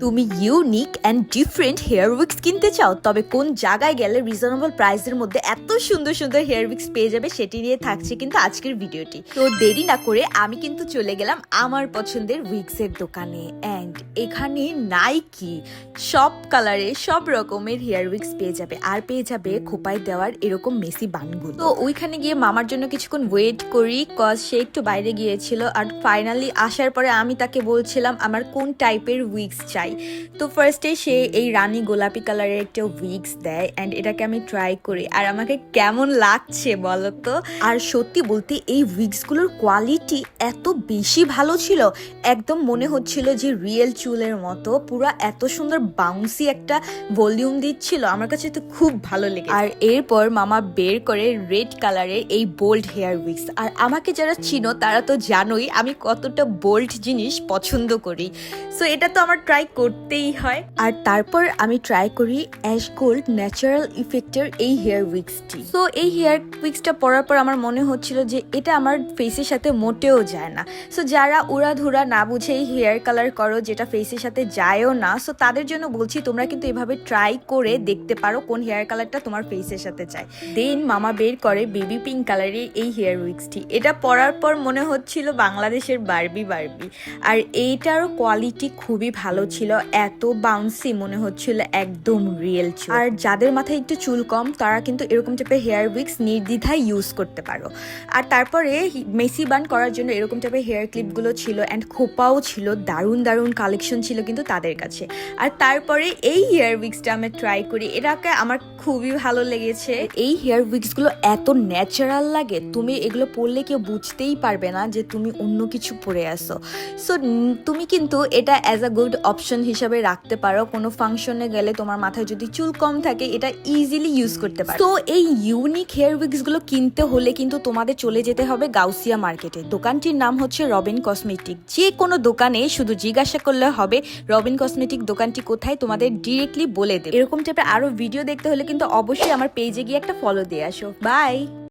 তুমি unique and different hair wigs কিনতে চাও, তবে কোন জায়গায় গেলে রিজনেবল প্রাইসের মধ্যে এত সুন্দর সুন্দর হেয়ার উইক্স পেয়ে যাবে সেটি নিয়ে থাকছে কিন্তু আজকের ভিডিওটি। তো দেরি না করে আমি কিন্তু চলে গেলাম আমার পছন্দের উইক্সের দোকানে। অ্যান্ড এখানে নাইকি সব কালারে সব রকমের হেয়ার উইক্স পেয়ে যাবে, আর পেয়ে যাবে খোপায় দেওয়ার এরকম মেসি বানগুলো। তো ওইখানে গিয়ে মামার জন্য কিছুক্ষণ ওয়েট করি, কজ সে একটু বাইরে গিয়েছিল। আর ফাইনালি আসার পরে আমি তাকে বলছিলাম আমার কোন টাইপের উইক্স চাই। তো ফার্স্টে সে এই রানী গোলাপি কালারের একটা উইক্স দেয়, অ্যান্ড এটাকে আমি ট্রাই করি আর আমাকে কেমন লাগছে বলতো। আর সত্যি বলতে এই উইক্সগুলোর কোয়ালিটি এত বেশি ভালো ছিল, একদম মনে হচ্ছিল যে রিয়েল চুলের মতো, পুরো এত সুন্দর বাউন্সি একটা ভলিউম দিচ্ছিল, আমার কাছে তো খুব ভালো লেগে। আর এরপর মামা বের করে রেড কালারের এই বোল্ড হেয়ার উইক্স। আর আমাকে যারা চিনো তারা তো জানোই আমি কতটা বোল্ড জিনিস পছন্দ করি, সো এটা তো আমার ট্রাই করতেই হয়। আর তারপর আমি ট্রাই করি অ্যাশ গোল্ড ন্যাচারাল ইফেক্টের এই হেয়ার উইক্সটি। সো এই হেয়ার উইক্সটা পরার পর আমার মনে হচ্ছিল যে এটা আমার ফেসের সাথে মোটেও যায় না। সো যারা উড়াধুরা না বুঝেই হেয়ার কালার করো যেটা ফেসের সাথে যায়ও না, সো তাদের জন্য বলছি তোমরা কিন্তু এভাবে ট্রাই করে দেখতে পারো কোন হেয়ার কালারটা তোমার ফেসের সাথে যায়। দেন মামা বের করে বেবি পিঙ্ক কালারের এই হেয়ার উইক্সটি। এটা পরার পর মনে হচ্ছিল বাংলাদেশের বারবি। আর এইটারও কোয়ালিটি খুবই ভালো ছিল, এত বাউন্সি মনে হচ্ছিল একদম রিয়েল চুল। আর যাদের মাথায় একটু চুল কম তারা কিন্তু এরকম টাইপের হেয়ার উইক্স নির্দ্বিধায় ইউজ করতে পারো। আর তারপরে মেসি বান করার জন্য এরকম টাইপের হেয়ার ক্লিপগুলো ছিল, অ্যান্ড খোপাও ছিল, দারুণ কালেকশন ছিল কিন্তু তাদের কাছে। আর তারপরে এই হেয়ার উইক্সটা আমি ট্রাই করি, এটাকে আমার খুবই ভালো লেগেছে। এই হেয়ার উইক্সগুলো এত ন্যাচারাল লাগে, তুমি এগুলো পরলে কেউ বুঝতেই পারবে না যে তুমি অন্য কিছু পরে আসো। সো তুমি কিন্তু এটা অ্যাজ আ গুড অপশন হিসাবে রাখতে পারো, কোনো ফাংশনে গেলে তোমার মাথায় যদি চুল কম থাকে এটা ইজিলি ইউজ করতে পারো। তো এই ইউনিক হেয়ার উইক্সগুলো কিনতে হলে কিন্তু তোমাদের চলে যেতে হবে গাউসিয়া মার্কেটে। দোকানটির নাম হচ্ছে রবিন কসমেটিক। যে কোনো দোকানে শুধু জিজ্ঞাসা করলে হবে রবিন কসমেটিক দোকানটি কোথায়, তোমাদের ডিরেক্টলি বলে দেবে। এরকম টাইপের আরো ভিডিও দেখতে হলে কিন্তু অবশ্যই আমার পেজে গিয়ে একটা ফলো দিয়ে আসো। বাই।